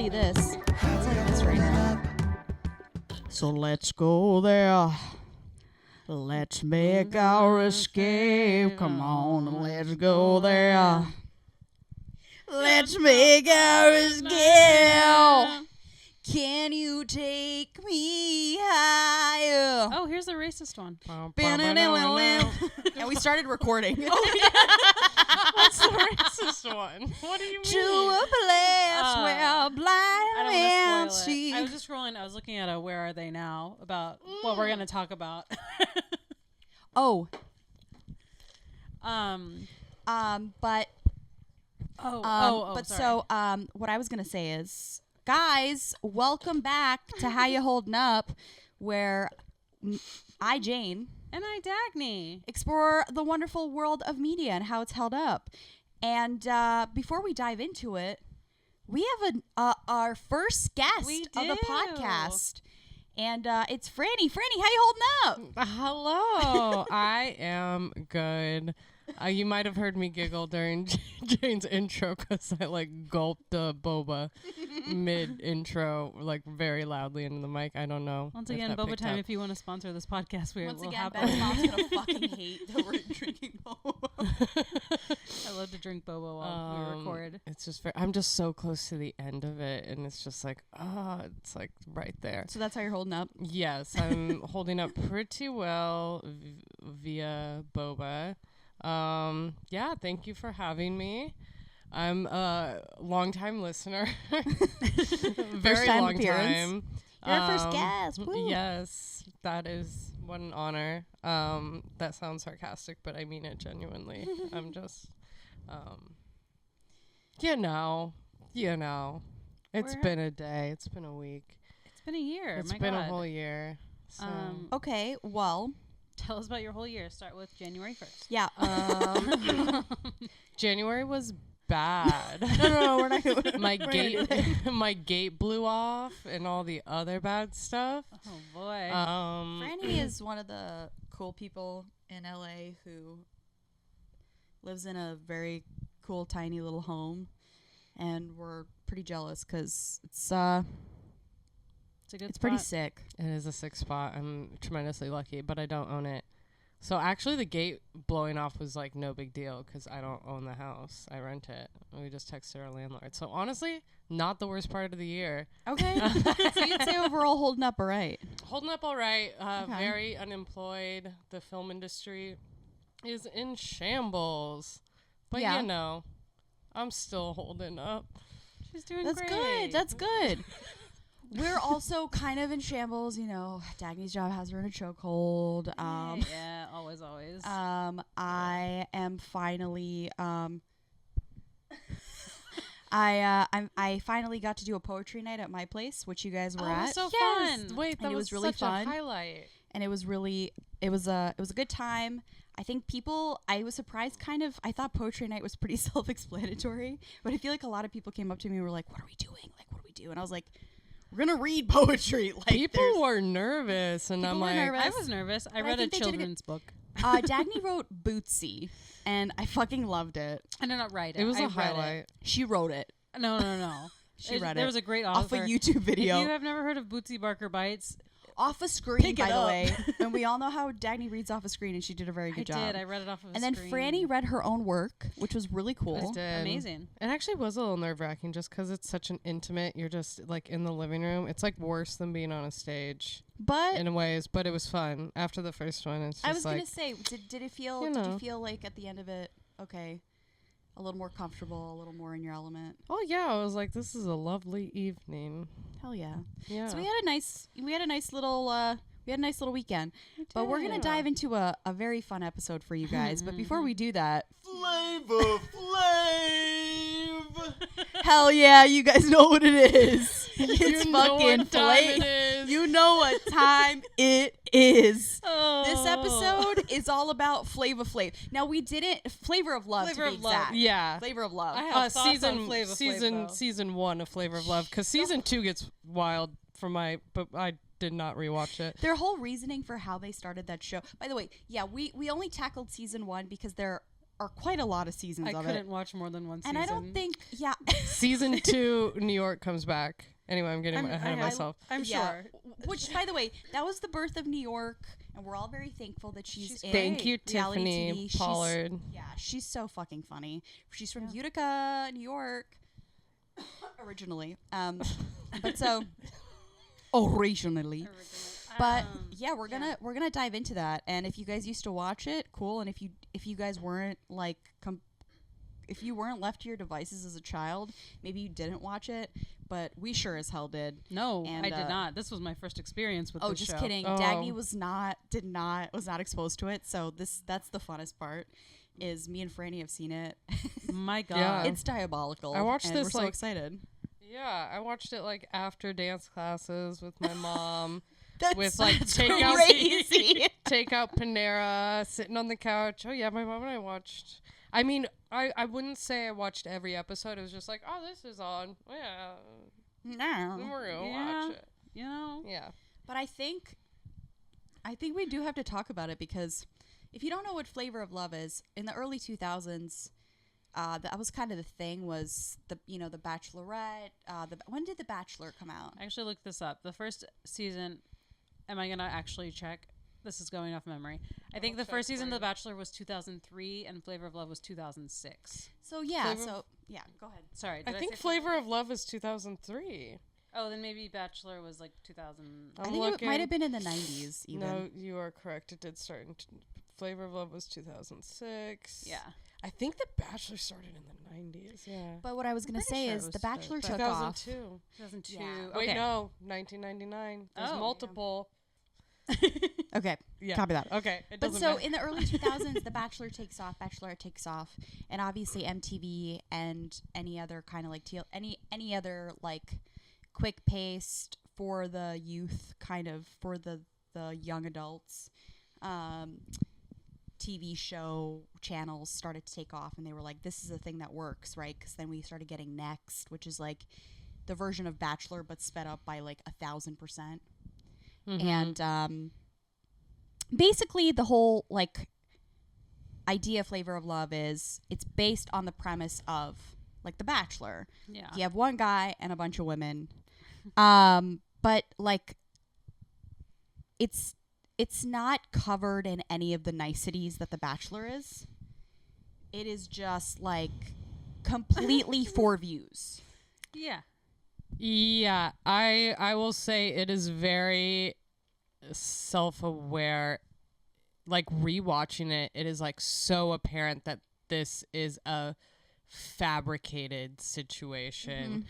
you this. I'll tell you this right now. So let's go there. Let's make our escape. Come on, let's go there. Let's make our escape. Can you take me higher? Oh, here's the racist one. And we started recording. What's the racist one? What do you mean? To a place where blind men see. I was just scrolling. I was looking at a Where Are They Now about what we're going to talk about. Oh. But so what I was going to say is, guys, welcome back to How You Holdin' Up, where I, Jane, and I, Dagny, explore the wonderful world of media and how it's held up. And before we dive into it, we have our first guest of the podcast. And it's Frannie. Frannie, how you holding up? Hello. I am good. You might have heard me giggle during Jane's intro because I gulped a boba mid-intro very loudly into the mic. I don't know. Once again, boba time. If you want to sponsor this podcast, we'll again, Ben's mom's going to fucking hate that we're drinking boba. I love to drink boba while we record. It's just I'm just so close to the end of it, and it's just it's right there. So that's how you're holding up? Yes, I'm holding up pretty well via boba. Yeah, thank you for having me. I'm a long-time listener. Very long time. You're our first guest. Woo. Yes, that is what an honor. That sounds sarcastic, but I mean it genuinely. I'm just, it's been a day. It's been a week. It's been a year. It's been a whole year. So. Okay, well. Tell us about your whole year. Start with January 1st. Yeah. January was bad. No, we're not going my gate blew off and all the other bad stuff. Oh, boy. Frannie is one of the cool people in LA who lives in a very cool, tiny little home. And we're pretty jealous because it's pretty sick. It is a sick spot. I'm tremendously lucky, but I don't own it. So actually the gate blowing off was no big deal because I don't own the house. I rent it. We just texted our landlord. So honestly, not the worst part of the year. Okay. So you'd say overall holding up all right? Holding up all right. Okay. Very unemployed. The film industry is in shambles. But I'm still holding up. She's doing great. That's good. We're also kind of in shambles, Dagny's job has her in a chokehold. Yeah, always. I am finally I finally got to do a poetry night at my place, which you guys were at. So fun. Wait, that was really fun. A highlight. And it was a good time. I think I was surprised I thought poetry night was pretty self-explanatory, but I feel like a lot of people came up to me and were like, "What are we doing? What do we do?" And I was like, we're going to read poetry. People were nervous, and I'm like... I was nervous. I read a children's book. Dagny wrote Bootsy, and I fucking loved it. I did not write it. It was a highlight. She wrote it. No. She read it. There was a great author. Off a YouTube video. If you have never heard of Bootsy Barker Bites... Off a screen, by the way. And we all know how Dagny reads off a screen, and she did a very good job. I read it off of a screen. And then Frannie read her own work, which was really cool. I did. Amazing. It actually was a little nerve-wracking just because it's such an intimate, you're just in the living room. It's worse than being on a stage. But in ways, but it was fun. After the first one, it's just I was going to say, did it feel, did you feel like at the end of it, okay, a little more comfortable, a little more in your element? Oh yeah, I was like, this is a lovely evening. Hell yeah. Yeah. So we had a nice little weekend. But we're going to dive into a very fun episode for you guys. But before we do that, Flavor Flav. Hell yeah, you guys know what it is. It's fucking Flav. You know what time it is. Oh. This episode is all about Flavor Flav. Now we didn't Flavor of Love Flavor to be of Love. exact. Yeah. Flavor of Love. I have thoughts on Flavor Flav, season 1 of Flavor of Love, because season 2 gets wild but I did not rewatch it. Their whole reasoning for how they started that show. By the way, yeah, we only tackled season 1 because there are quite a lot of seasons I of couldn't it. watch more than one season. And I don't think, Season 2, New York comes back. Anyway, I'm getting ahead of myself. I'm sure. Which, by the way, that was the birth of New York, and we're all very thankful that she's in Thank you, reality Tiffany TV. Pollard. She's so fucking funny. She's from Utica, New York, originally. But so originally. But yeah, we're gonna dive into that. And if you guys used to watch it, cool. And if you guys weren't like if you weren't left to your devices as a child, maybe you didn't watch it, but we sure as hell did. No, And, I did not. This was my first experience with Oh, this just show. kidding. Oh. Dagny was not exposed to it. So that's the funnest part. Is me and Frannie have seen it. My God. Yeah. It's diabolical. I watched and this, we're so like- excited. Yeah, I watched it like after dance classes with my mom. That's with like crazy. take out Panera, sitting on the couch. Oh yeah, my mom and I watched. I mean, I wouldn't say I watched every episode. It was just like, oh, this is on. Yeah, No. we're gonna Yeah. watch it. You know? Yeah. But I think we do have to talk about it because if you don't know what Flavor of Love is, in the early 2000s, that was kind of the thing. Was the Bachelorette? When did The Bachelor come out? I actually looked this up. The first season, am I going to actually check? This is going off memory. I think the check first season for of The you. Bachelor was 2003 and Flavor of Love was 2006. So yeah, Flavor- go ahead. Sorry. I did think say Flavor of Love is 2003. Oh, then maybe Bachelor was like 2000. I think it might have been in the 90s even. No, you are correct. It did start in Flavor of Love was 2006. Yeah. I think The Bachelor started in the 90s. Yeah. But what I was going to pretty say sure it is was The Bachelor the- took off. 2002. 2002. Yeah. Wait, Okay. no, 1999. There's Oh. multiple. Okay, Yeah. copy that. Okay. It But doesn't so matter. in the early 2000s, The Bachelor takes off, Bachelorette takes off, and obviously MTV and any other kind of like any other like quick paced for the youth, kind of for the young adults, TV show channels started to take off, and they were like, this is a thing that works, right? Because then we started getting Next, which is like the version of Bachelor but sped up by like 1,000%. And basically the whole like idea of Flavor of Love is it's based on the premise of like The Bachelor. Yeah. You have one guy and a bunch of women, but like it's not covered in any of the niceties that The Bachelor is. It is just like completely for views. Yeah. Yeah, I will say it is very self-aware. Like rewatching it, it is like so apparent that this is a fabricated situation.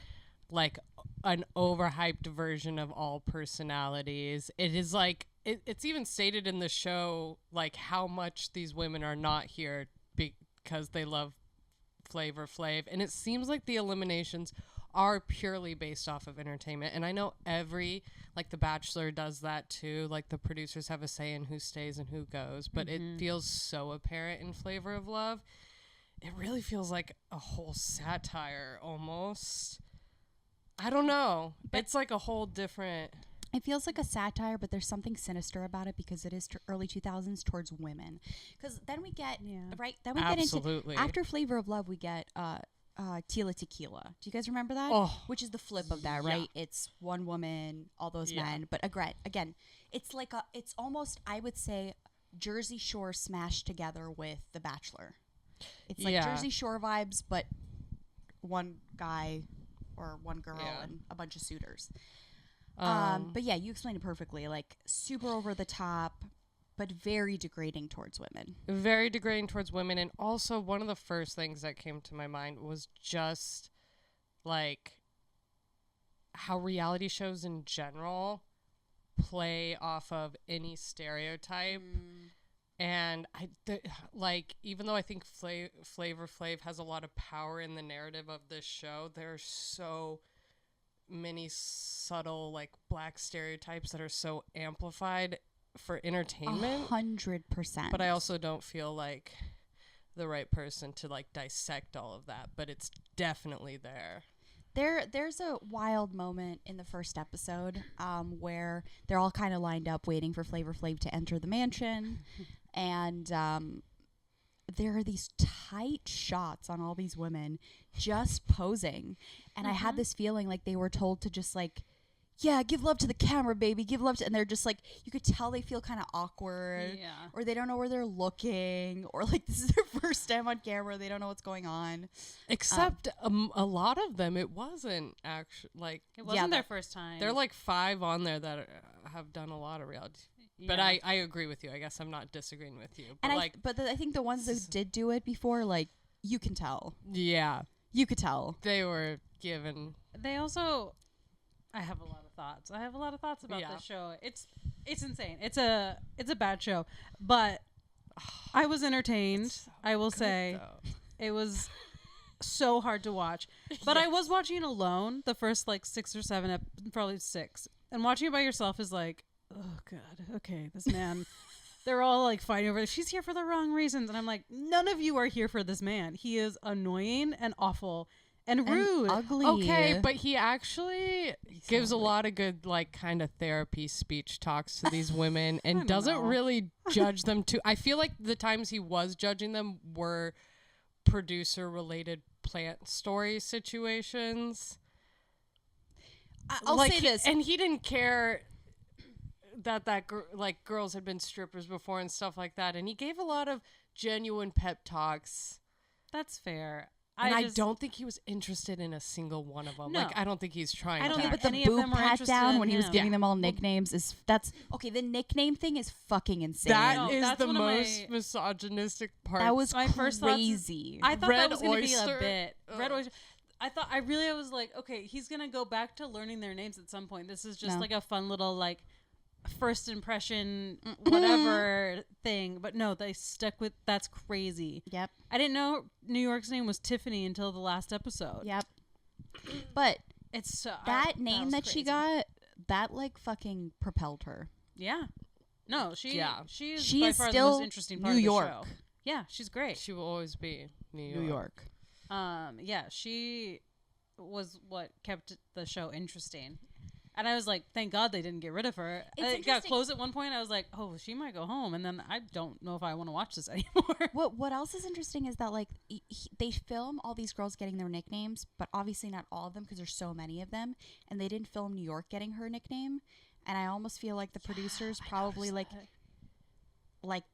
Like an overhyped version of all personalities. It is like it's even stated in the show like how much these women are not here because they love Flavor Flav, and it seems like the eliminations are purely based off of entertainment. And I know like The Bachelor does that too. Like the producers have a say in who stays and who goes, but it feels so apparent in Flavor of Love. It really feels like a whole satire almost. I don't know. It's like a whole different... It feels like a satire, but there's something sinister about it because it is early 2000s towards women. Because then we get, then we Absolutely. get into, after Flavor of Love, we get Tila Tequila. Do you guys remember that? Oh. Which is the flip of that, right? It's one woman, all those men. But again, it's like it's almost, I would say, Jersey Shore smashed together with The Bachelor. It's like Jersey Shore vibes, but one guy or one girl and a bunch of suitors. But yeah, you explained it perfectly. Like super over the top, but very degrading towards women. Very degrading towards women. And also one of the first things that came to my mind was just like how reality shows in general play off of any stereotype. And even though I think Flavor Flav has a lot of power in the narrative of this show, there's so many subtle like black stereotypes that are so amplified for entertainment. 100%. But I also don't feel like the right person to like dissect all of that, but it's definitely there. There's a wild moment in the first episode where they're all kind of lined up waiting for Flavor Flav to enter the mansion. And there are these tight shots on all these women just posing. And I had this feeling like they were told to just like, yeah, give love to the camera, baby. Give love to, and they're just like, you could tell they feel kind of awkward, or they don't know where they're looking, or like this is their first time on camera. They don't know what's going on. Except a lot of them, it wasn't actually like it wasn't their first time. There are like 5 on there that have done a lot of reality. Yeah. But I agree with you. I guess I'm not disagreeing with you. But and I think the ones that did do it before, like you can tell. Yeah, you could tell they were given. They also. I have a lot of thoughts. I have a lot of thoughts about this show. It's insane. It's a bad show, but I was entertained. So I will say it was so hard to watch. But I was watching alone the first like 6 or 7, probably 6. And watching it by yourself is like, oh god, okay, this man. They're all like fighting over. She's here for the wrong reasons, and I'm like, none of you are here for this man. He is annoying and awful. And rude. Ugly. Okay, but he actually gives a lot of good, like, kind of therapy speech talks to these women and doesn't really judge them too. I feel like the times he was judging them were producer-related plant story situations. I'll say this. And he didn't care that girls had been strippers before and stuff like that. And he gave a lot of genuine pep talks. That's fair. And I don't think he was interested in a single one of them. No. Like, I don't think he's trying I don't to. think but any the of them boob were pat interested down in when he was him. giving them all nicknames that's okay. The nickname thing is fucking insane. That is that's the one of most misogynistic part. That was my first crazy. I thought Red that was going to be Oyster? a bit. Red Ugh. Oyster. I was like, okay, he's going to go back to learning their names at some point. This is just No. like a fun little like first impression whatever thing. But no, they stuck with that's crazy. Yep. I didn't know New York's name was Tiffany until the last episode. Yep. But It's that name was that she crazy. got, that like fucking propelled her. Yeah. No, she is She by is far the still most interesting part New of the York. show. Yeah, she's great. She will always be New York. Yeah, she was what kept the show interesting. And I was like, thank God they didn't get rid of her. It's It got interesting- closed at one point. I was like, oh, she might go home. And then I don't know if I want to watch this anymore. What else is interesting is that like they film all these girls getting their nicknames, but obviously not all of them because there's so many of them, and they didn't film New York getting her nickname. And I almost feel like the producers probably like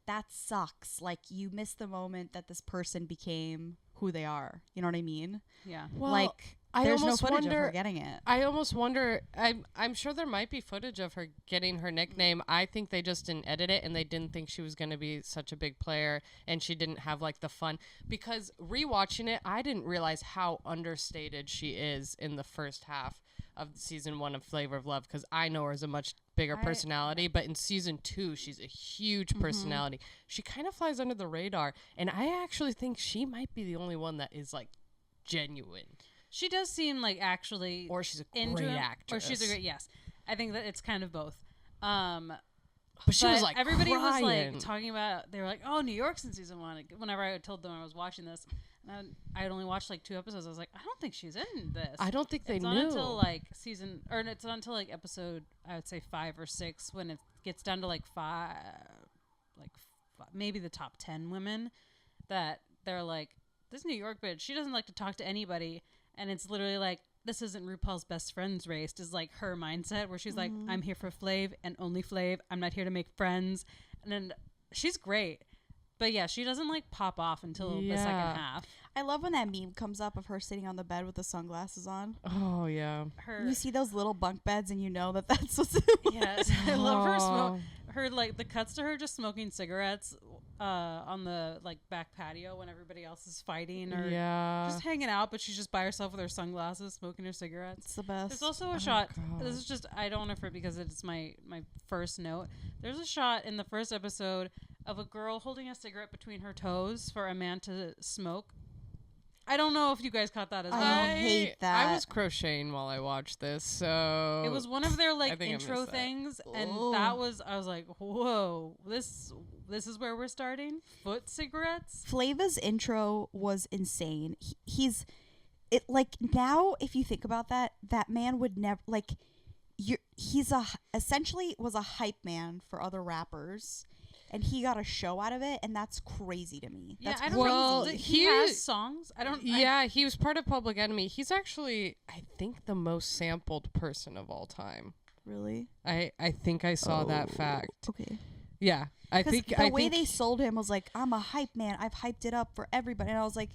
that sucks. Like you missed the moment that this person became who they are. You know what I mean? Yeah. Well, like I there's no almost footage wonder, of her getting it. I almost wonder. I'm sure there might be footage of her getting her nickname. I think they just didn't edit it, and they didn't think she was going to be such a big player, and she didn't have like the fun. Because rewatching it, I didn't realize how understated she is in the first half of season 1 of Flavor of Love. Because I know her as a much bigger personality, but in season 2, she's a huge personality. She kind of flies under the radar, and I actually think she might be the only one that is like genuine. She does seem like actually... Or she's a great actress. Or she's a great... Yes. I think that it's kind of both. But she was like everybody was crying. like talking about... They were like, oh, New York's in season 1. Whenever I told them I was watching this, and I had only watched like 2 episodes, I was like, I don't think she's in this. I don't think they it's knew. Not until like season... Or it's not until like episode, I would say 5 or 6, when it gets down to like 5... maybe the top 10 women, that they're like, this New York bitch, she doesn't like to talk to anybody. And it's literally like, this isn't RuPaul's best friends race, is like her mindset where she's like, I'm here for Flav and only Flav. I'm not here to make friends. And then she's great. But yeah, she doesn't like pop off until the second half. I love when that meme comes up of her sitting on the bed with the sunglasses on. Oh, yeah. You see those little bunk beds and you know that that's what's Yes, I love her her like the cuts to her just smoking cigarettes on the like back patio when everybody else is fighting or just hanging out, but she's just by herself with her sunglasses smoking her cigarettes. It's the best. There's also a shot. This is just, I don't want to forget because it's my first note. There's a shot in the first episode of a girl holding a cigarette between her toes for a man to smoke. I don't know if you guys caught that as well. I hate that. I was crocheting while I watched this, so It was one of their like I think I intro missed that. things, and that was, I was like, whoa, this is where we're starting. Foot cigarettes. Flava's intro was insane. He's it like now if you think about that man would never like he's essentially was a hype man for other rappers. and he got a show out of it, and that's crazy to me. Yeah, That's I don't crazy. know. He has songs. I don't. Yeah, he was part of Public Enemy. He's actually, I think, the most sampled person of all time. Really? I think I saw that fact. Okay. Yeah, I think the way they sold him was like, I'm a hype man. I've hyped it up for everybody, and I was like,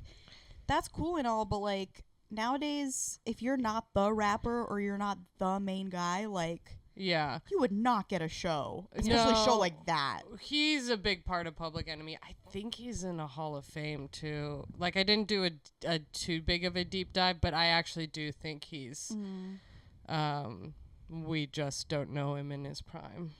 that's cool and all, but like nowadays, if you're not the rapper or you're not the main guy, like, yeah, you would not get a show, especially a show like that. He's a big part of Public Enemy. I think he's in a Hall of Fame too. Like, I didn't do a too big of a deep dive, but I actually do think he's. We just don't know him in his prime.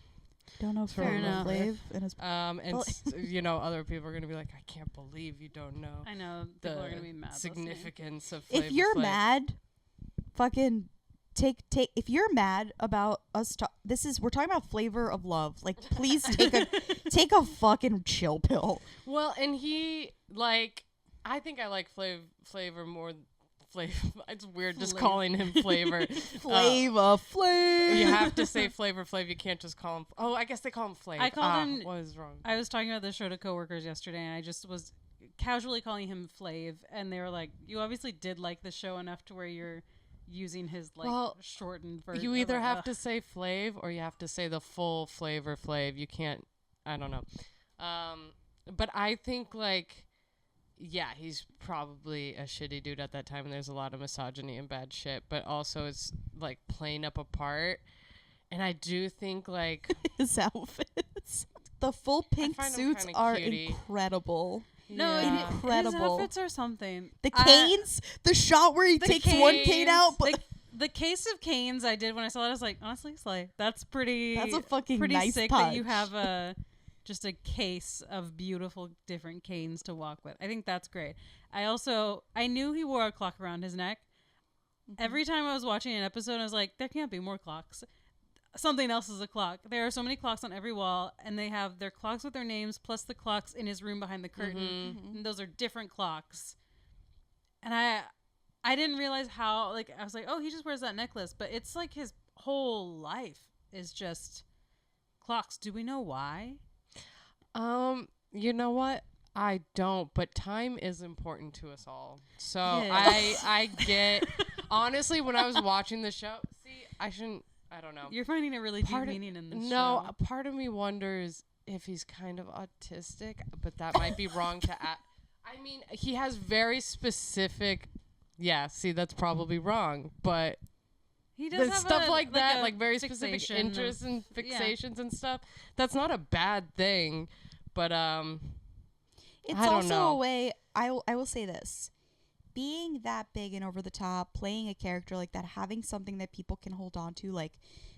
Don't know Flav in his other people are gonna be like, I can't believe you don't know. I know people are gonna be mad. Significance of Flavor If you're Flav. mad, fucking take. If you're mad about us, we're talking about Flavor of Love. Like, please take a fucking chill pill. Well, and he I think I like Flavor more. It's weird just calling him Flavor. Flav. You have to say Flavor Flav. You can't just call him. Oh, I guess they call him Flav. I called him. What was wrong? I was talking about this show to coworkers yesterday, and I just was casually calling him Flav, and they were like, "You obviously did like the show enough to where you're using his shortened version." You either have to say Flav or you have to say the full Flavor Flav. You can't. I don't know. But I think yeah, he's probably a shitty dude at that time, and there's a lot of misogyny and bad shit, but also it's playing up a part. And I do think his outfits, the full pink suits are incredible. No, incredible. His outfits are something. The canes, the shot where he takes one cane out, but the case of canes I did when I saw it, I was like, honestly, slay. That's pretty. That's a fucking pretty nice sick touch. that you have just a case of beautiful different canes to walk with. I think that's great. I knew he wore a clock around his neck. Mm-hmm. Every time I was watching an episode, I was like, there can't be more clocks. Something else is a clock. There are so many clocks on every wall, and they have their clocks with their names plus the clocks in his room behind the curtain. Mm-hmm. And those are different clocks. And I didn't realize how, I was like, oh, he just wears that necklace. But it's like his whole life is just clocks. Do we know why? You know what? I don't, but time is important to us all. So Yeah. I get, honestly, when I was watching the show, I don't know. You're finding a really deep meaning in this show. No, a part of me wonders if he's kind of autistic, but that might be wrong to add. I mean, he has very specific, that's probably wrong, but he does have stuff like that, very fixation specific interests and fixations and stuff. That's not a bad thing, but it's I don't also know. a way. I will say this: being that big and over the top, playing a character like that, having something that people can hold on to, like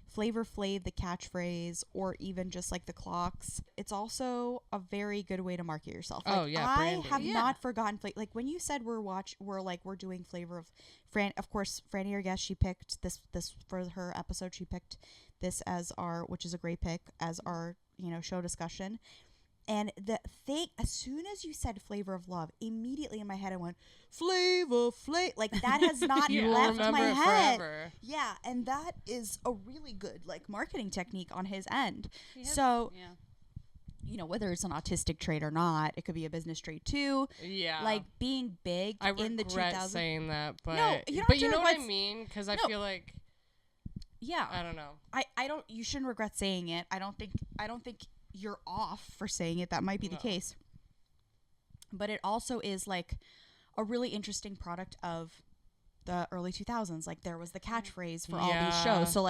Flavor Flav, the catchphrase, or even just the clocks. It's also a very good way to market yourself. Branding. I have not forgotten. When you said we're doing Flavor of Fran. Of course, Frannie, our guest, she picked this for her episode. She picked this as which is a great pick, as our show discussion. And the thing, as soon as you said Flavor of Love, immediately in my head I went, Flavor. That has not left my head. Forever. Yeah, and that is a really good marketing technique on his end. Whether it's an autistic trait or not, it could be a business trait too. Yeah. Being big in the 2000s. I regret saying that, but you know what I mean? Because I feel like, I don't know. I don't. You shouldn't regret saying it. I don't think you're off for saying it. That might be the case. But it also is a really interesting product of the early 2000s. There was the catchphrase for all these shows. So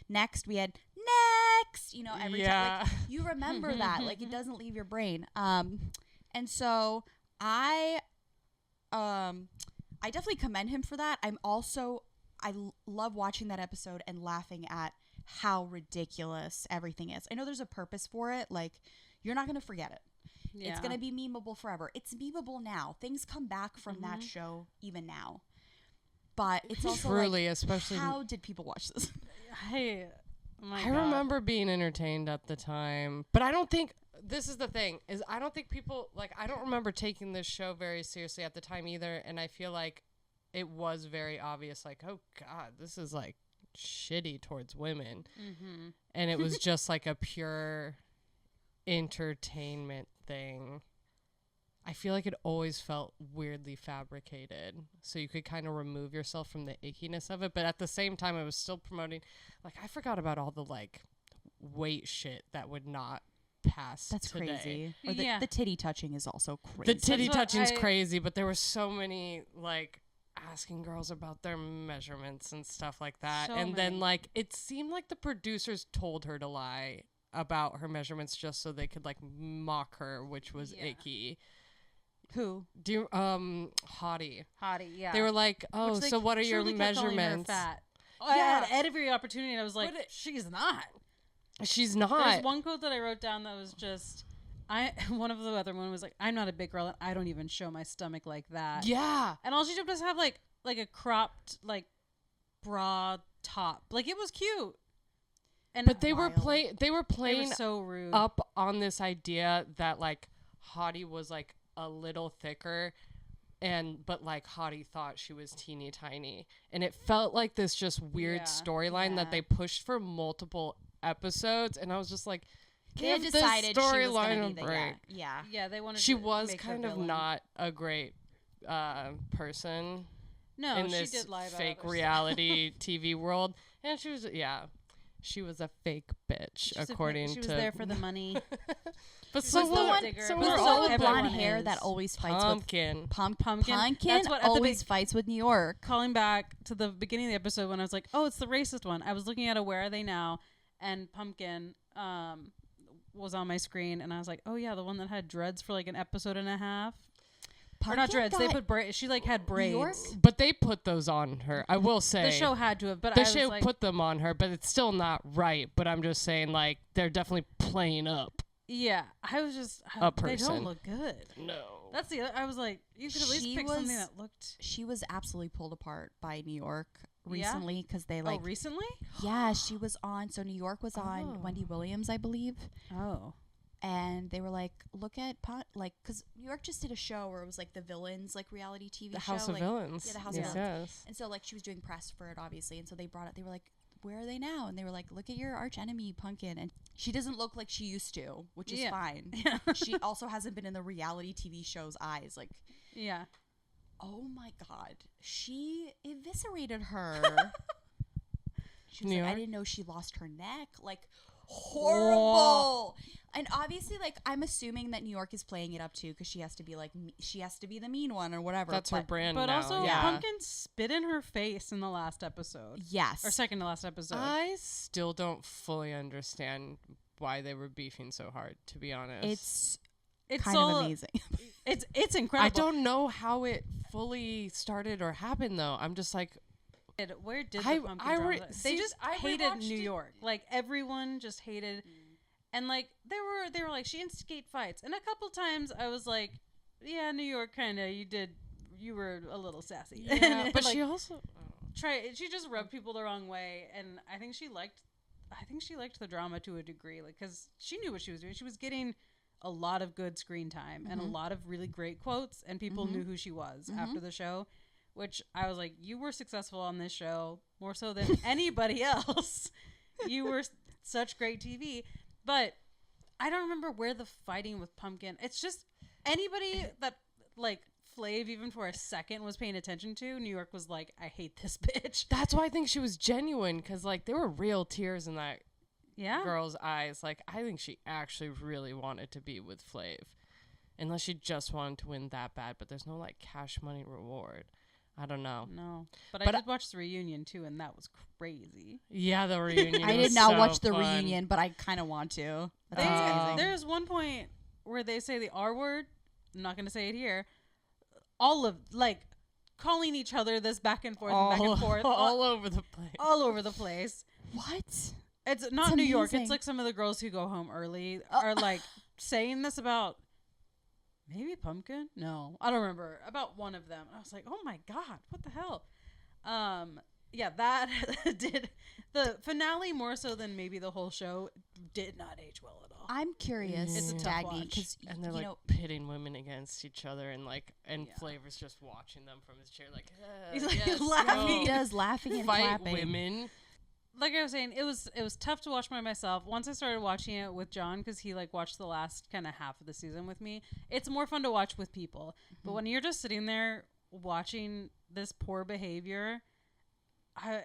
next we had next, every time you remember that. It doesn't leave your brain. And so I definitely commend him for that. I love watching that episode and laughing at how ridiculous everything is. I know there's a purpose for it. You're not going to forget it. Yeah. It's going to be memeable forever. It's memeable now. Things come back from that show even now. But it's also truly, especially how did people watch this? I remember being entertained at the time, but I don't think this is the thing is I don't think people I don't remember taking this show very seriously at the time either, and I feel like it was very obvious oh god, this is shitty towards women. Mm-hmm. And it was just a pure entertainment thing, I feel like it always felt weirdly fabricated. So you could kind of remove yourself from the ickiness of it. But at the same time, I was still promoting. Like, I forgot about all the, like, weight shit that would not pass That's today. crazy. Or the titty touching is also crazy. The titty touching's crazy, but there were so many, like, asking girls about their measurements and stuff like that. Then, like, it seemed like the producers told her to lie about her measurements just so they could, like, mock her, which was icky. Who? Do you, Hottie, yeah. They were like, oh, so what are your measurements? Fat. I had every opportunity, and I was like, she's not. She's not. There's one quote that I wrote down that was just, one of the other one was like, I'm not a big girl, and I don't even show my stomach like that. Yeah. And all she did was have like a cropped, like, bra top. Like, it was cute. And but they were playing so rude up on this idea that, like, Hottie was, like, a little thicker, but like Hottie thought she was teeny tiny, and it felt like this just weird storyline that they pushed for multiple episodes, and I was just like, give this storyline a break. Yeah, they wanted. She was kind of not a great person. No, in this she did lie about fake reality TV world, and she was a fake bitch, according to. She was there for the money. But someone with blonde hair that always fights Pumpkin. with Pumpkin. That's what always fights with New York. Calling back to the beginning of the episode when I was like, oh, it's the racist one. I was looking at Where Are They Now, and Pumpkin was on my screen, and I was like, oh yeah, the one that had dreads for like an episode and a half. Or not dreads. They put she like had braids. But they put those on her. I will say the show had to have. But the show put them on her. But it's still not right. But I'm just saying, like, they're definitely playing up. Yeah, I was just a person. They don't look good. No, that's the. I was like, you could at least pick something that looked. She was absolutely pulled apart by New York recently because they like. Oh, recently? Yeah, she was on. So New York was on Wendy Williams, I believe. Oh. And they were like, look at like, because New York just did a show where it was like the villains, like reality TV show. The House of Villains. Yeah, the House of Villains. Yes. And so like she was doing press for it, obviously. And so they brought it. They were like, where are they now? And they were like, look at your arch enemy, Pumpkin. And she doesn't look like she used to, which is fine. She also hasn't been in the reality TV show's eyes. Like, yeah. Oh my God. She eviscerated her. She was like, I didn't know she lost her neck. Like, horrible. Whoa. And obviously, like, I'm assuming that New York is playing it up too, because she has to be like, she has to be the mean one or whatever. That's her brand. But now. Also, Pumpkin spit in her face in the last episode. Yes, or second to last episode. I still don't fully understand why they were beefing so hard. To be honest, it's kind of amazing. It's incredible. I don't know how it fully started or happened though. I'm just like. Where did the Pumpkin they just hated New York. Like, everyone just hated. And like they were like, she instigate fights, and a couple times I was like, yeah, New York kind of you were a little sassy. Yeah, but like, she also she just rubbed people the wrong way, and I think she liked the drama to a degree, like, because she knew what she was doing. She was getting a lot of good screen time and a lot of really great quotes, and people knew who she was after the show, which I was like, you were successful on this show more so than anybody else. You were such great TV. But I don't remember where the fighting with Pumpkin. It's just anybody that, like, Flav even for a second was paying attention to, New York was like, I hate this bitch. That's why I think she was genuine, because, like, there were real tears in that girl's eyes. Like, I think she actually really wanted to be with Flav. Unless she just wanted to win that bad. But there's no, like, cash money reward. I don't know. No. But I did watch the reunion, too, and that was crazy. Yeah, the reunion I did not watch the reunion, but I kind of want to. There's one point where they say the R word. I'm not going to say it here. All of, like, calling each other this back and forth and back and forth. All over the place. All over the place. What? It's not New York. It's like some of the girls who go home early are, like, saying this about... Maybe Pumpkin? No, I don't remember. About one of them. I was like, oh my God, what the hell? Yeah, that did the finale more so than maybe the whole show did not age well at all. I'm curious, it's a tough watch. And they're like pitting women against each other, and like, Flavor's just watching them from his chair, like, he's like laughing. He does laughing and fight clapping. Women. like I was saying, it was tough to watch by myself. Once I started watching it with John, because he like watched the last kind of half of the season with me, it's more fun to watch with people. But when you're just sitting there watching this poor behavior, I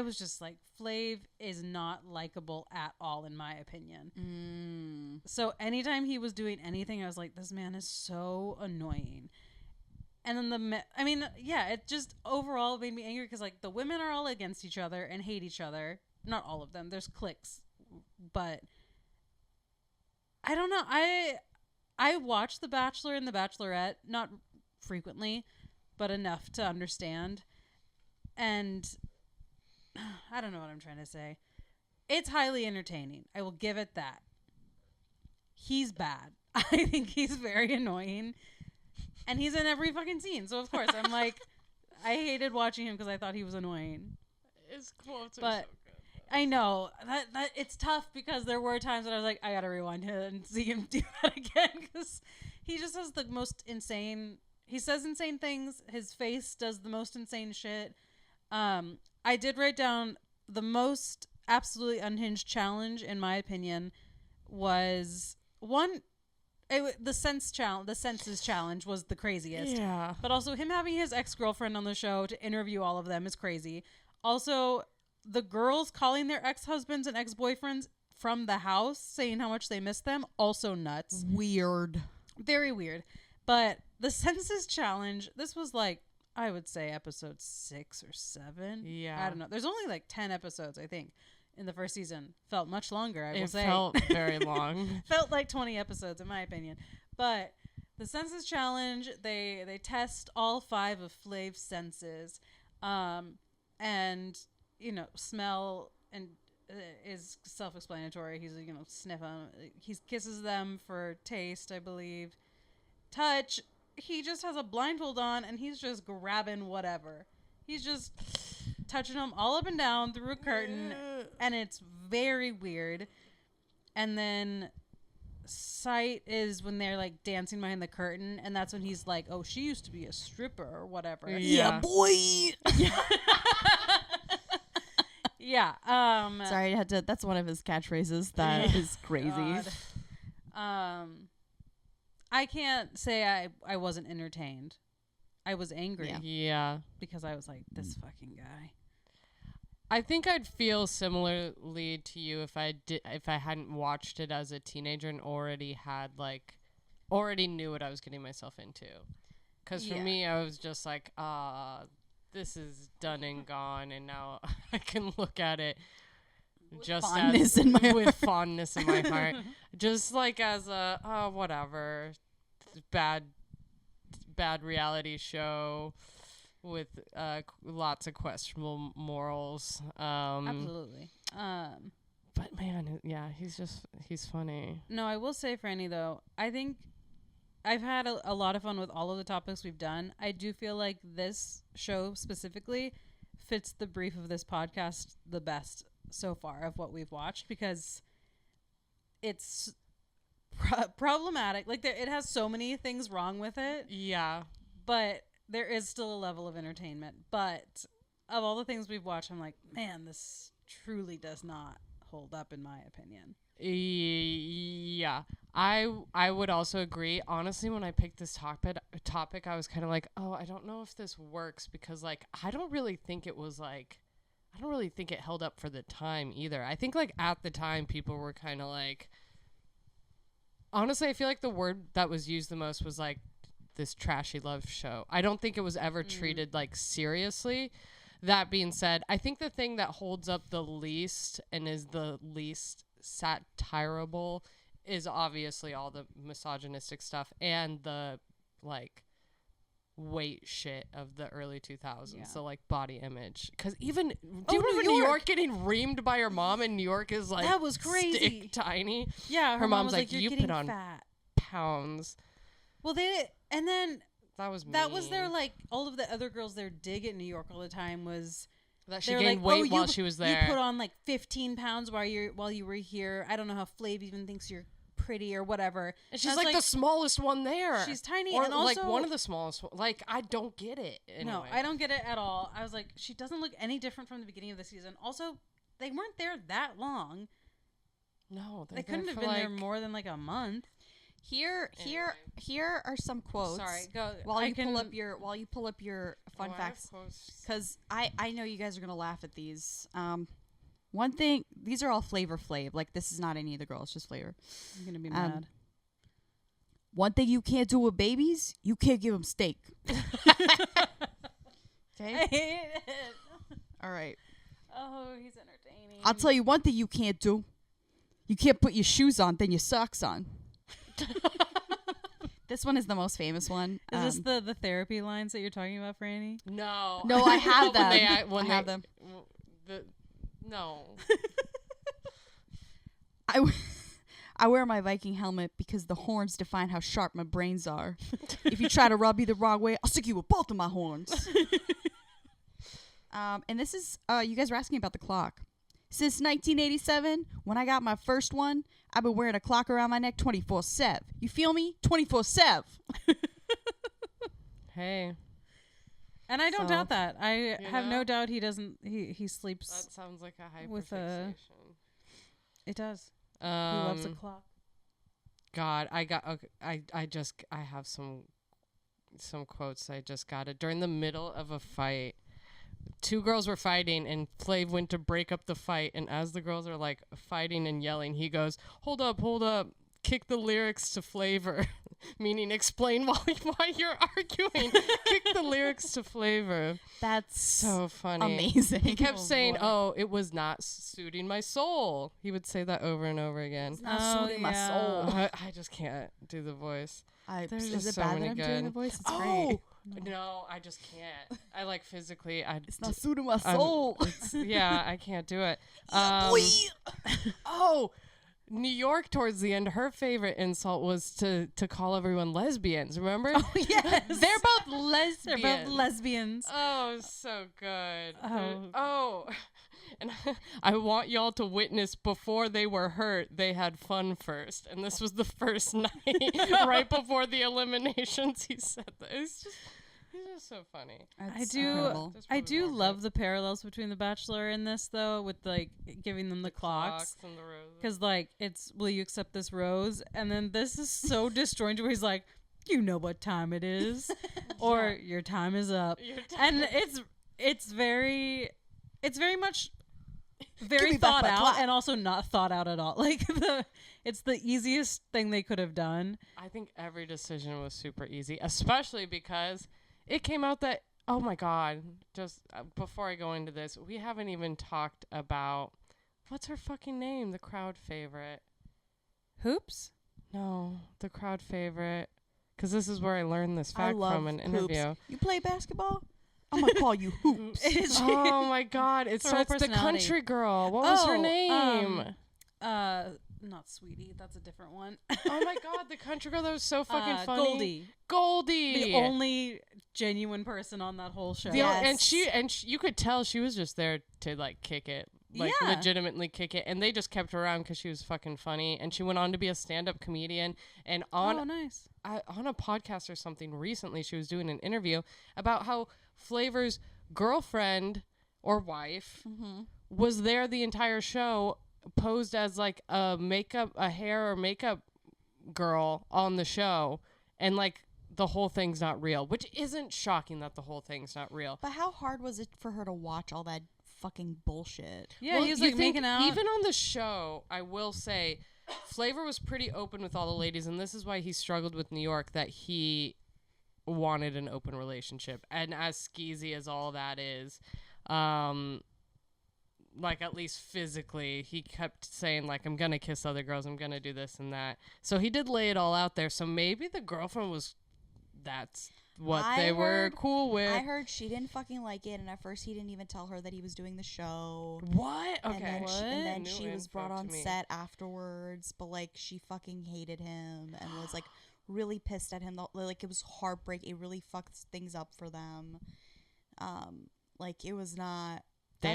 was just like, Flav is not likable at all, in my opinion. So anytime he was doing anything, I was like, this man is so annoying. And then it just overall made me angry because like the women are all against each other and hate each other. Not all of them. There's cliques, but I don't know. I watch The Bachelor and The Bachelorette, not frequently, but enough to understand. And I don't know what I'm trying to say. It's highly entertaining. I will give it that. He's bad. I think he's very annoying. And he's in every fucking scene. So, of course, I'm like, I hated watching him because I thought he was annoying. His quotes are so good. I know. That it's tough because there were times that I was like, I got to rewind it and see him do that again because he just has the most insane... He says insane things. His face does the most insane shit. I did write down the most absolutely unhinged challenge, in my opinion, was one... the senses challenge was the craziest. Yeah. But also him having his ex-girlfriend on the show to interview all of them is crazy. Also, the girls calling their ex-husbands and ex-boyfriends from the house saying how much they miss them, also nuts. Weird. Very weird. But the senses challenge, this was like, I would say episode 6 or 7. Yeah. I don't know. There's only like 10 episodes, I think. In the first season. Felt much longer, I will say. It felt very long. Felt like 20 episodes, in my opinion. But the senses challenge, they test all 5 of Flav's senses. And, smell and is self-explanatory. He's, sniff them. He kisses them for taste, I believe. Touch. He just has a blindfold on, and he's just grabbing whatever. He's just... touching them all up and down through a curtain, and it's very weird. And then sight is when they're like dancing behind the curtain, and that's when he's like, oh, she used to be a stripper or whatever. Yeah, boy. Yeah. Sorry, I had to. That's one of his catchphrases. That is crazy. I can't say I wasn't entertained. I was angry. Yeah. Because I was like, this fucking guy. I think I'd feel similarly to you if I hadn't watched it as a teenager and already knew what I was getting myself into. Because for me, I was just like, this is done and gone, and now I can look at it just fondness with fondness in my heart, just like as a whatever bad reality show with lots of questionable morals. Absolutely. But man, yeah, he's funny. No, I will say, Frannie, though, I think I've had a lot of fun with all of the topics we've done. I do feel like this show specifically fits the brief of this podcast the best so far of what we've watched, because it's problematic. Like, it has so many things wrong with it. Yeah. But there is still a level of entertainment. But of all the things we've watched, I'm like, man, this truly does not hold up, in my opinion. Yeah. I would also agree. Honestly, when I picked this topic, I was kind of like, oh, I don't know if this works, because like I don't really think it held up for the time either. I think like at the time people were kind of like, honestly, I feel like the word that was used the most was like this trashy love show. I don't think it was ever treated like seriously. That being said, I think the thing that holds up the least and is the least satirable is obviously all the misogynistic stuff and the like weight shit of the early 2000s. Yeah. So like body image, because even do you remember New York getting reamed by her mom, and New York is like, that was crazy, stick tiny. Yeah, her mom's was like, you put on fat pounds. Well, and then that was their like, all of the other girls their dig at New York all the time was that she gained weight while she was there. You put on like 15 pounds while you were here. I don't know how Flav even thinks you're pretty or whatever. And she's like the smallest one there. She's tiny, or and also like one of the smallest. Like I don't get it. Anyway. No, I don't get it at all. I was like, she doesn't look any different from the beginning of the season. Also, they weren't there that long. No, they couldn't have been there more than like a month. Here are some quotes. Sorry, go. While you pull up your fun facts, because I know you guys are gonna laugh at these. One thing, these are all Flavor Flav. Like this is not any of the girls, just Flavor. I'm gonna be mad. One thing you can't do with babies, you can't give them steak. Okay. I hate it. All right. Oh, he's entertaining. I'll tell you one thing you can't do. You can't put your shoes on, then your socks on. This one is the most famous one. Is this the therapy lines that you're talking about, Franny? No. No, I have them. I have them. No. I wear my Viking helmet because the horns define how sharp my brains are. If you try to rub me the wrong way, I'll stick you with both of my horns. And this is, you guys were asking about the clock. Since 1987, when I got my first one, I've been wearing a clock around my neck 24/7. You feel me? 24/7. Hey. And I don't doubt that. I have no doubt he doesn't. He sleeps. That sounds like a with hyperfixation. It does. He loves a clock. God, I have some quotes. I just got it during the middle of a fight. Two girls were fighting, and Flav went to break up the fight. And as the girls are like fighting and yelling, he goes, "Hold up, kick the lyrics to Flavor," meaning explain why you're arguing. Kick the lyrics to Flavor. That's so funny. Amazing. He kept saying, "Oh, it was not suiting my soul." He would say that over and over again. It's not suiting my soul. I just can't do the voice. There's just so bad that I'm doing the voice? It's great. No, I just can't. I like physically. It's not suiting my soul. I can't do it. Oh, New York towards the end, her favorite insult was to call everyone lesbians. Remember? Oh yes, they're both lesbians. They're both lesbians. Oh, so good. Oh. And I want y'all to witness before they were hurt, they had fun first. And this was the first night, right before the eliminations. He said that. He's just so funny. I do love the parallels between The Bachelor and this, though, with like giving them the clocks and the roses. Because like it's, will you accept this rose? And then this is so disjointed where he's like, you know what time it is, or your time is up, and it's very much very thought out and also not thought out at all. Like it's the easiest thing they could have done. I think every decision was super easy, especially because it came out that, oh my God, just before I go into this, we haven't even talked about, what's her fucking name? The crowd favorite. Hoops? No, the crowd favorite. Because this is where I learned this fact from an interview. Hoops. You play basketball? I'm going to call you Hoops. Oh my God. It's the country girl. What was her name? Not Sweetie. That's a different one. Oh my God. The country girl that was so fucking funny. Goldie. The only genuine person on that whole show. And you could tell she was just there to like kick it. Like legitimately kick it, and they just kept her around because she was fucking funny, and she went on to be a stand-up comedian. And on on a podcast or something recently, she was doing an interview about how Flavor's girlfriend or wife was there the entire show, posed as like a hair or makeup girl on the show, and like the whole thing's not real, which isn't shocking that the whole thing's not real. But how hard was it for her to watch all that fucking bullshit? Yeah, he was like making out. Even on the show, I will say, Flavor was pretty open with all the ladies, and this is why he struggled with New York, that he wanted an open relationship. And as skeezy as all that is, like at least physically, he kept saying like, I'm gonna kiss other girls, I'm gonna do this and that. So he did lay it all out there. So maybe the girlfriend that's what they were cool with. I heard she didn't fucking like it, and at first he didn't even tell her that he was doing the show. What? Okay. And then she was brought on set afterwards, but like she fucking hated him and was like really pissed at him. Like it was heartbreak. It really fucked things up for them. Like it was not.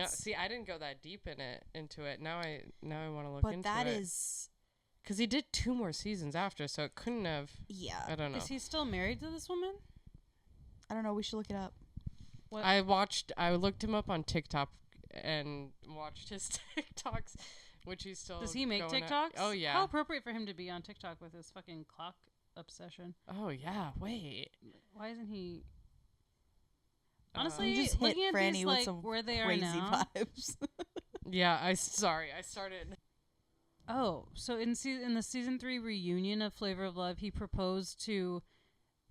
See, I didn't go that deep into it. Now I want to look into it. But that is Because he did 2 more seasons after, so it couldn't have. Yeah. I don't know. Is he still married to this woman? I don't know. We should look it up. What? I looked him up on TikTok and watched his TikToks, which he's still. Does he make going at. TikToks? Oh yeah. How appropriate for him to be on TikTok with his fucking clock obsession. Oh yeah. Wait. Why isn't he? Honestly, You just hit looking at Frannie these, with like some where they are crazy now. vibes. Yeah. I started. Oh, so in the season 3 reunion of Flavor of Love, he proposed to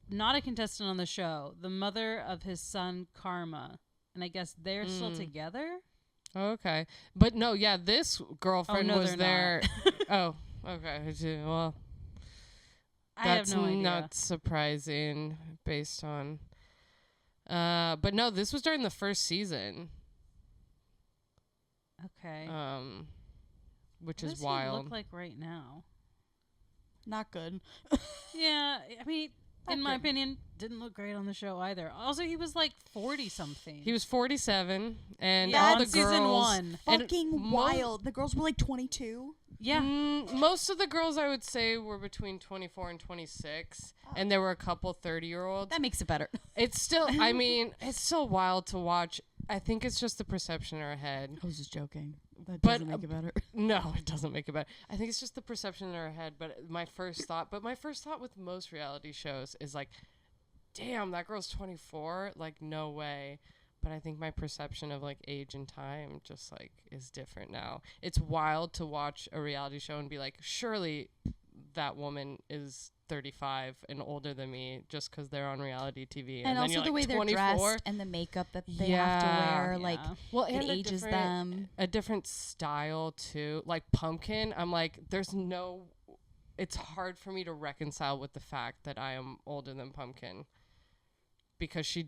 not a contestant on the show, the mother of his son Karma, and I guess they're still together. Okay, but no, yeah, this girlfriend no, was they're there. Oh, okay. Well, I have that's no idea. not surprising based on. But no, this was during the first season. Okay. Which What is does wild. he look like right now? Not good. Yeah, I mean, in my opinion, didn't look great on the show either. Also, he was like 40 something. He was 47, and Yeah, all on the girls. season 1. and Fucking wild. The girls were like 22. Yeah. Most of the girls I would say were between 24 and 26, and there were a couple 30-year-olds. That makes it better. It's still, I mean, it's still wild to watch. I think it's just the perception in our head. I was just joking. That But, doesn't make it better. No, it doesn't make it better. I think it's just the perception in our head. But my first thought with most reality shows is like, damn, that girl's 24. Like, no way. But I think my perception of like age and time just like is different now. It's wild to watch a reality show and be like, surely that woman is 35 and older than me just because they're on reality TV. And then also you're the way like they're 24. dressed and the makeup that they have to wear. Yeah. Like, Well, it and ages them. a different style too. Like Pumpkin, I'm like, it's hard for me to reconcile with the fact that I am older than Pumpkin. Because she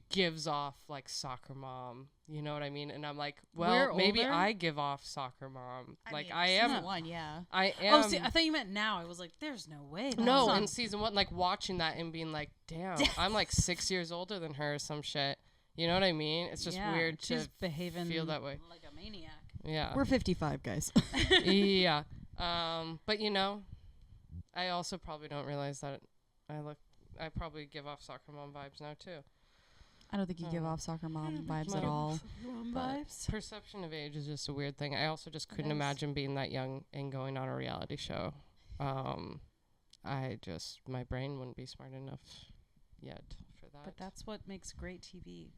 gives off like soccer mom, you know what I mean? And I'm like, well, We're maybe older? I give off soccer mom. I season am. 1, yeah. I am. Oh, see, I thought you meant now. I was like, there's no way. That's No, not- in season 1, like watching that and being like, damn, I'm like 6 years older than her or some shit. You know what I mean? It's just Yeah, weird she's to behaving feel that way. like a maniac. Yeah. We're 55, guys. Yeah. But you know, I also probably don't realize that I probably give off soccer mom vibes now too. I don't think you give off soccer mom vibes at all. But perception of age is just a weird thing. I also just couldn't imagine being that young and going on a reality show. My brain wouldn't be smart enough yet for that. But that's what makes great TV.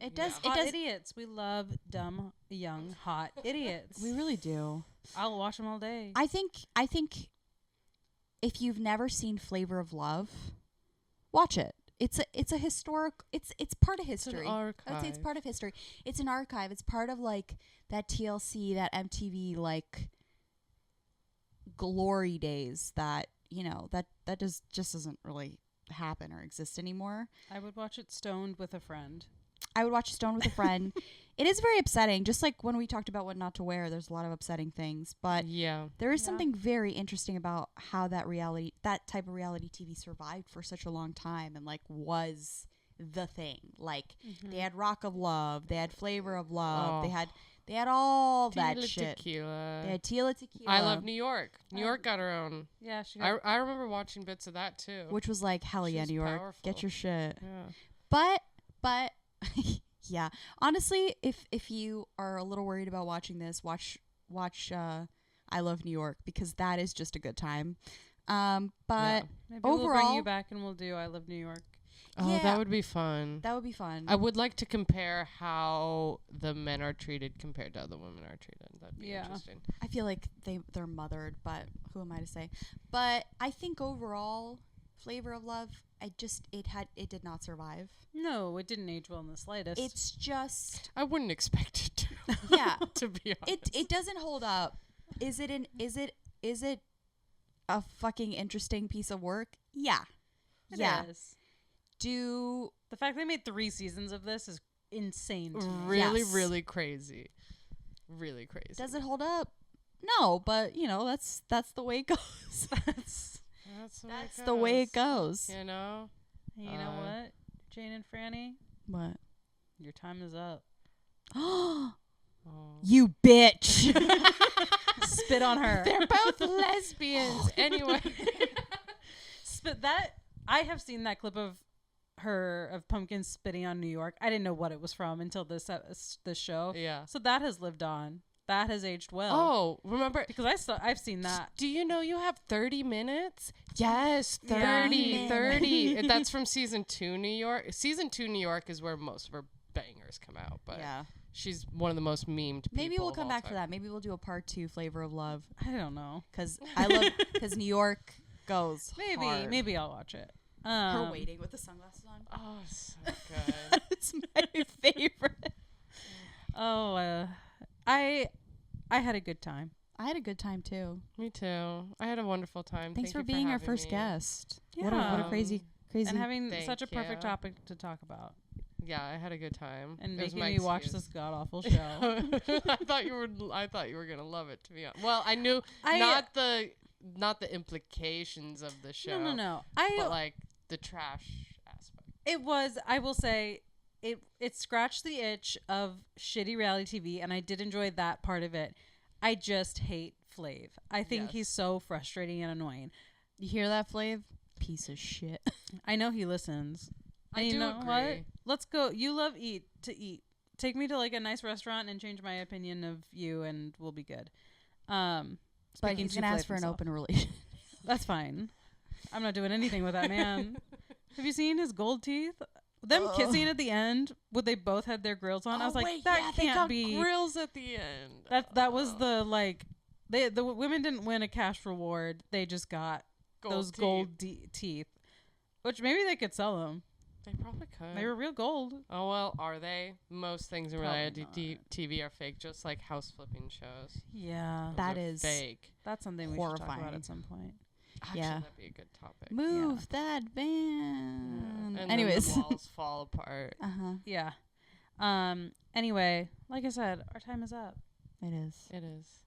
It does. Hot It does. idiots. We love dumb, young, hot idiots. We really do. I'll watch them all day. I think if you've never seen Flavor of Love, watch it. It's a historic. It's part of history. It's an archive. I would say it's part of history. It's an archive. It's part of like that TLC, that MTV like glory days that that just doesn't really happen or exist anymore. I would watch it stoned with a friend. I would watch Stone with a friend. It is very upsetting. Just like when we talked about what not to wear, there's a lot of upsetting things. But yeah, there is something very interesting about how that type of reality TV survived for such a long time and like was the thing. Like they had Rock of Love, they had Flavor of Love, they had all that Tila shit. Tequila. They had Tila Tequila. I Love New York. New York got her own. Yeah, she got I remember watching bits of that too. which was like, hell yeah, She's New York, powerful. get your shit. Yeah. But yeah, honestly, if you are a little worried about watching this, watch I Love New York, because that is just a good time. But Maybe we'll bring overall- you back and we'll do I Love New York. Oh, Yeah. that would be fun. that would be fun. I would like to compare how the men are treated compared to how the women are treated. That'd be interesting. I feel like they're mothered, but who am I to say? But I think overall, Flavor of Love, it did not survive. No, it didn't age well in the slightest. It's just I wouldn't expect it to. yeah. To be honest. It doesn't hold up. Is it a fucking interesting piece of work? Yeah. It yeah. is. Do The fact they made 3 seasons of this is insane to me. really, Yes. really crazy. Really crazy. does it hold up? No, but that's the way it goes. That's the way it goes. You know? Hey, you know what, Jane and Frannie? What? Your time is up. You bitch. Spit on her. They're both lesbians. Anyway. Spit that. I have seen that clip of Pumpkin spitting on New York. I didn't know what it was from until this show. Yeah. So that has lived on. That has aged well. Oh, remember? Because I've seen that. Do you know you have 30 minutes? Yes, 30. That's from season 2 New York. Season 2 New York is where most of her bangers come out. But she's one of the most memed people. Maybe we'll come back to that. Maybe we'll do a part 2 Flavor of Love. I don't know. Because New York goes hard. Maybe I'll watch it. Her waiting with the sunglasses on. Oh, so good. It's my favorite. I had a good time. I had a good time too. Me too. I had a wonderful time. Thanks for being our first guest. Yeah. What a crazy. And having such a perfect topic to talk about. Yeah, I had a good time. And making me watch this god awful show. I thought you were gonna love it, to be honest. Well, I knew not the implications of the show. No. But like the trash aspect. It was, I will say, it scratched the itch of shitty reality TV, and I did enjoy that part of it. I just hate Flav. I think he's so frustrating and annoying. You hear that, Flav? Piece of shit. I know he listens. I and do you know agree. what? Let's go. You love to eat. Take me to like a nice restaurant and change my opinion of you, and we'll be good. But he's gonna ask for an open relation. That's fine. I'm not doing anything with that man. Have you seen his gold teeth? Them kissing at the end, when they both had their grills on. I was like, that can't be grills at the end. That was the like. The women didn't win a cash reward. They just got those gold teeth, which maybe they could sell them. They probably could. They were real gold. Oh, well, are they? Most things in reality TV are fake, just like house flipping shows. Yeah. That is fake. That's something we should talk about at some point. Actually, that'd be a good topic. Move that van. Yeah. And anyways. then the walls fall apart. Yeah. Anyway, like I said, our time is up. It is. It is.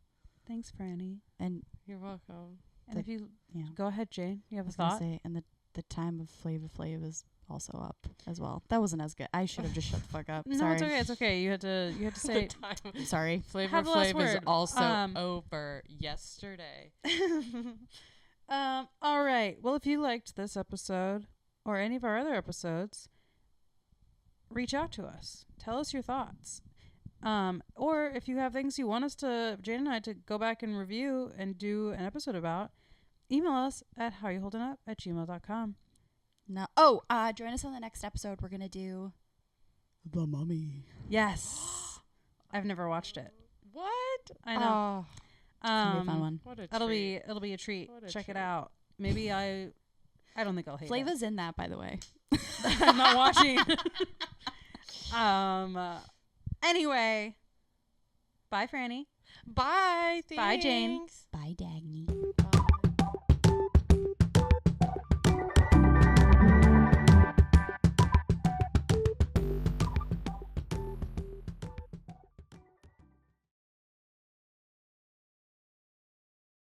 Thanks, Frannie. And you're welcome. And if you go ahead, Jane, you have a thought? And the time of Flavor Flav is also up as well. That wasn't as good. I should have just shut the fuck up. No, Sorry. it's okay. You had to say I'm sorry. Flavor Flav is also over yesterday. All right. Well, if you liked this episode or any of our other episodes, reach out to us. Tell us your thoughts. Or if you have things you want us Jane and I, to go back and review and do an episode about, email us at howyoholdingup@gmail.com. No. Join us on the next episode. We're gonna do The Mummy. Yes. I've never watched it. What? I know. It's gonna be a fun one. What a It'll be a treat. Check it out. Maybe I don't think I'll hate it. Flava's in that, by the way. I'm not watching. Anyway, bye, Frannie. Bye. Bye, Jane. Bye, Dag.